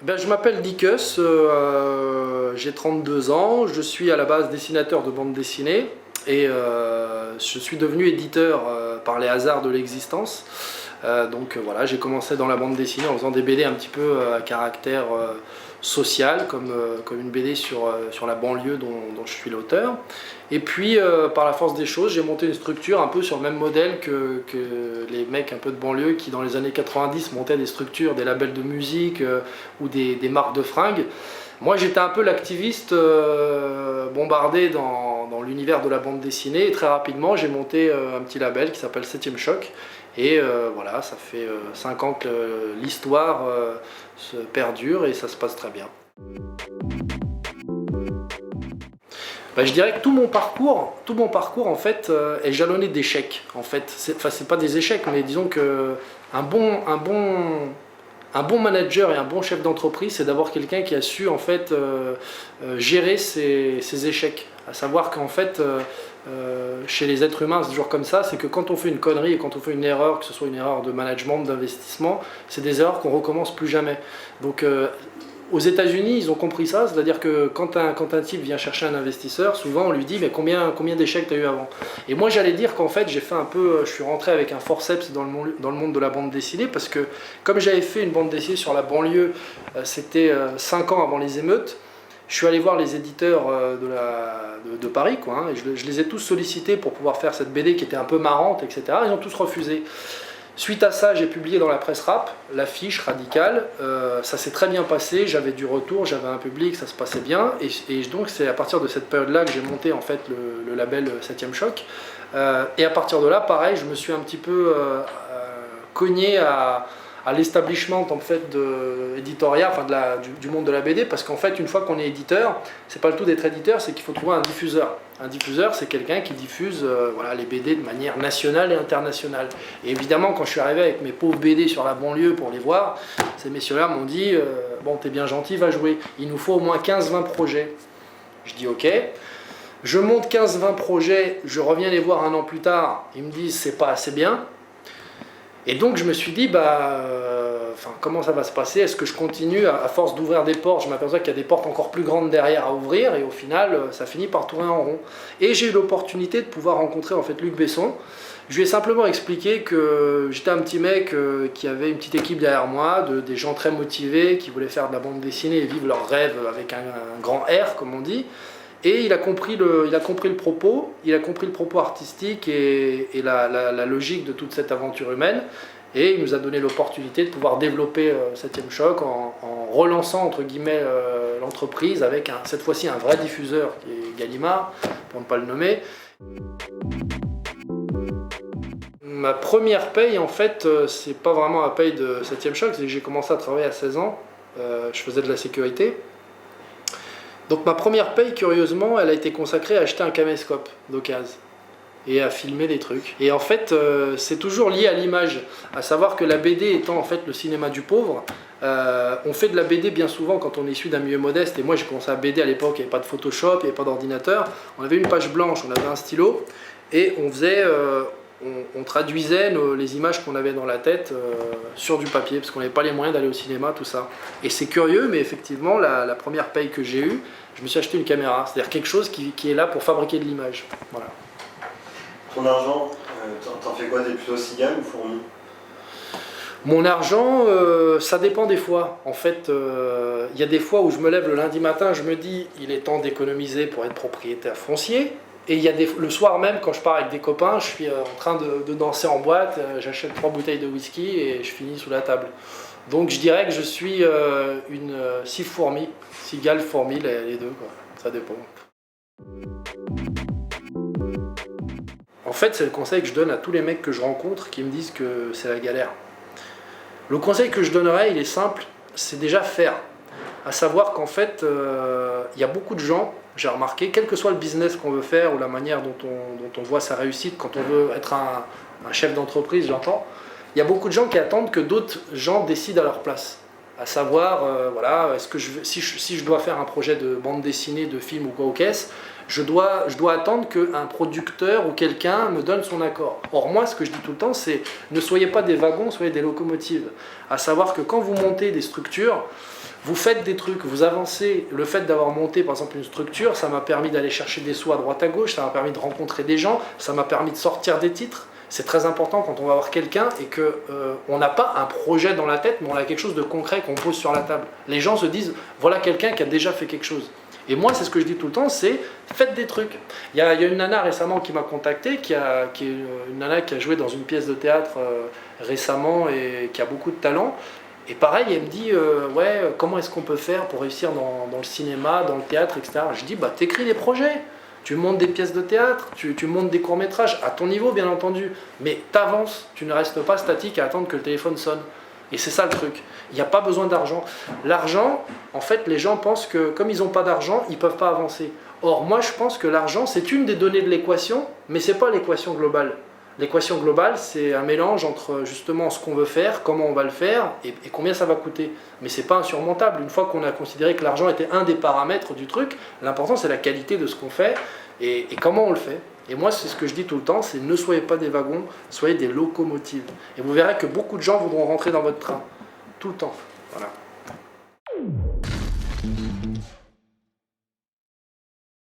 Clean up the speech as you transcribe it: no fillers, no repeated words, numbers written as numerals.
Ben, je m'appelle Dicus, j'ai 32 ans, je suis à la base dessinateur de bande dessinée et je suis devenu éditeur par les hasards de l'existence. Voilà, j'ai commencé dans la bande dessinée en faisant des BD un petit peu à caractère social, comme une BD sur la banlieue dont je suis l'auteur. Et puis, par la force des choses, j'ai monté une structure un peu sur le même modèle que les mecs un peu de banlieue qui, dans les années 90, montaient des structures, des labels de musique ou des marques de fringues. Moi, j'étais un peu l'activiste bombardé dans l'univers de la bande dessinée. Et très rapidement, j'ai monté un petit label qui s'appelle 7e Choc. Et voilà, ça fait 5 ans que l'histoire se perdure et ça se passe très bien. Ben, je dirais que tout mon parcours en fait est jalonné d'échecs. En fait, c'est pas des échecs, mais disons que un bon manager et un bon chef d'entreprise, c'est d'avoir quelqu'un qui a su en fait gérer ses échecs. À savoir qu'en fait, chez les êtres humains, c'est toujours comme ça, c'est que quand on fait une connerie et quand on fait une erreur, que ce soit une erreur de management, d'investissement, c'est des erreurs qu'on recommence plus jamais. Donc aux États-Unis, ils ont compris ça, c'est-à-dire que quand un type vient chercher un investisseur, souvent on lui dit mais combien d'échecs tu as eu avant? Et moi j'allais dire qu'en fait je suis rentré avec un forceps dans le monde de la bande dessinée parce que comme j'avais fait une bande dessinée sur la banlieue, c'était 5 ans avant les émeutes, je suis allé voir les éditeurs de Paris, quoi, hein, et je les ai tous sollicités pour pouvoir faire cette BD qui était un peu marrante, etc. Ils ont tous refusé. Suite à ça, j'ai publié dans la presse rap, l'affiche radicale, ça s'est très bien passé, j'avais du retour, j'avais un public, ça se passait bien, et donc c'est à partir de cette période-là que j'ai monté en fait le label 7e Choc, et à partir de là, pareil, je me suis un petit peu cogné à l'establishment en fait éditorial, enfin du monde de la BD, parce qu'en fait une fois qu'on est éditeur, c'est pas le tout d'être éditeur, c'est qu'il faut trouver un diffuseur. Un diffuseur, c'est quelqu'un qui diffuse voilà, les BD de manière nationale et internationale. Et évidemment, quand je suis arrivé avec mes pauvres BD sur la banlieue pour les voir, ces messieurs-là m'ont dit bon, t'es bien gentil, va jouer. Il nous faut au moins 15-20 projets. Je dis ok. Je monte 15-20 projets, je reviens les voir un an plus tard, ils me disent c'est pas assez bien. Et donc je me suis dit, comment ça va se passer? Est-ce que je continue à force d'ouvrir des portes? Je m'aperçois qu'il y a des portes encore plus grandes derrière à ouvrir et au final, ça finit par tourner en rond. Et j'ai eu l'opportunité de pouvoir rencontrer en fait Luc Besson. Je lui ai simplement expliqué que j'étais un petit mec qui avait une petite équipe derrière moi, des gens très motivés, qui voulaient faire de la bande dessinée et vivre leur rêve avec un grand R, comme on dit. Et il a compris le propos artistique et la logique de toute cette aventure humaine. Et il nous a donné l'opportunité de pouvoir développer 7e Choc en relançant entre guillemets l'entreprise avec cette fois-ci un vrai diffuseur qui est Gallimard, pour ne pas le nommer. Ma première paye en fait, c'est pas vraiment la paye de 7e Choc, c'est que j'ai commencé à travailler à 16 ans, je faisais de la sécurité. Donc ma première paye, curieusement, elle a été consacrée à acheter un caméscope d'occasion et à filmer des trucs. Et en fait, c'est toujours lié à l'image, à savoir que la BD étant en fait le cinéma du pauvre, on fait de la BD bien souvent quand on est issu d'un milieu modeste. Et moi j'ai commencé à BD à l'époque, il n'y avait pas de Photoshop, il n'y avait pas d'ordinateur. On avait une page blanche, on avait un stylo et on faisait... on traduisait les images qu'on avait dans la tête sur du papier, parce qu'on n'avait pas les moyens d'aller au cinéma, tout ça. Et c'est curieux, mais effectivement, la première paye que j'ai eue, je me suis acheté une caméra, c'est-à-dire quelque chose qui est là pour fabriquer de l'image. Voilà. Ton argent, t'en fais quoi? T'es plutôt cigale ou fourmi? Mon argent, ça dépend des fois. En fait, il y a des fois où je me lève le lundi matin, je me dis, il est temps d'économiser pour être propriétaire foncier. Et il y a le soir même, quand je pars avec des copains, je suis en train de danser en boîte, j'achète 3 bouteilles de whisky et je finis sous la table. Donc je dirais que je suis une cigale fourmi, les deux, quoi. Ça dépend. En fait, c'est le conseil que je donne à tous les mecs que je rencontre qui me disent que c'est la galère. Le conseil que je donnerais, il est simple, c'est déjà faire. À savoir qu'en fait, il y a beaucoup de gens, j'ai remarqué, quel que soit le business qu'on veut faire ou la manière dont on voit sa réussite, quand on veut être un chef d'entreprise, j'entends, il y a beaucoup de gens qui attendent que d'autres gens décident à leur place. À savoir, voilà, est-ce que si je dois faire un projet de bande dessinée, de film ou quoi au caisse, je dois attendre qu'un producteur ou quelqu'un me donne son accord. Or moi, ce que je dis tout le temps, c'est ne soyez pas des wagons, soyez des locomotives. À savoir que quand vous montez des structures, vous faites des trucs, vous avancez. Le fait d'avoir monté par exemple une structure, ça m'a permis d'aller chercher des sous à droite à gauche, ça m'a permis de rencontrer des gens, ça m'a permis de sortir des titres. C'est très important quand on va voir quelqu'un et qu'on n'a pas un projet dans la tête, mais on a quelque chose de concret qu'on pose sur la table. Les gens se disent, voilà quelqu'un qui a déjà fait quelque chose. Et moi, c'est ce que je dis tout le temps, c'est faites des trucs. Il y a une nana récemment qui m'a contacté, qui est une nana qui a joué dans une pièce de théâtre récemment et qui a beaucoup de talent. Et pareil, elle me dit, ouais, comment est-ce qu'on peut faire pour réussir dans le cinéma, dans le théâtre, etc. Je dis, bah t'écris des projets. Tu montes des pièces de théâtre, tu montes des courts-métrages, à ton niveau bien entendu, mais t'avances, tu ne restes pas statique à attendre que le téléphone sonne. Et c'est ça le truc, il n'y a pas besoin d'argent. L'argent, en fait, les gens pensent que comme ils n'ont pas d'argent, ils ne peuvent pas avancer. Or, moi je pense que l'argent, c'est une des données de l'équation, mais ce n'est pas l'équation globale. L'équation globale, c'est un mélange entre justement ce qu'on veut faire, comment on va le faire et combien ça va coûter. Mais c'est pas insurmontable. Une fois qu'on a considéré que l'argent était un des paramètres du truc, l'important c'est la qualité de ce qu'on fait et comment on le fait. Et moi, c'est ce que je dis tout le temps, c'est ne soyez pas des wagons, soyez des locomotives. Et vous verrez que beaucoup de gens voudront rentrer dans votre train. Tout le temps. Voilà.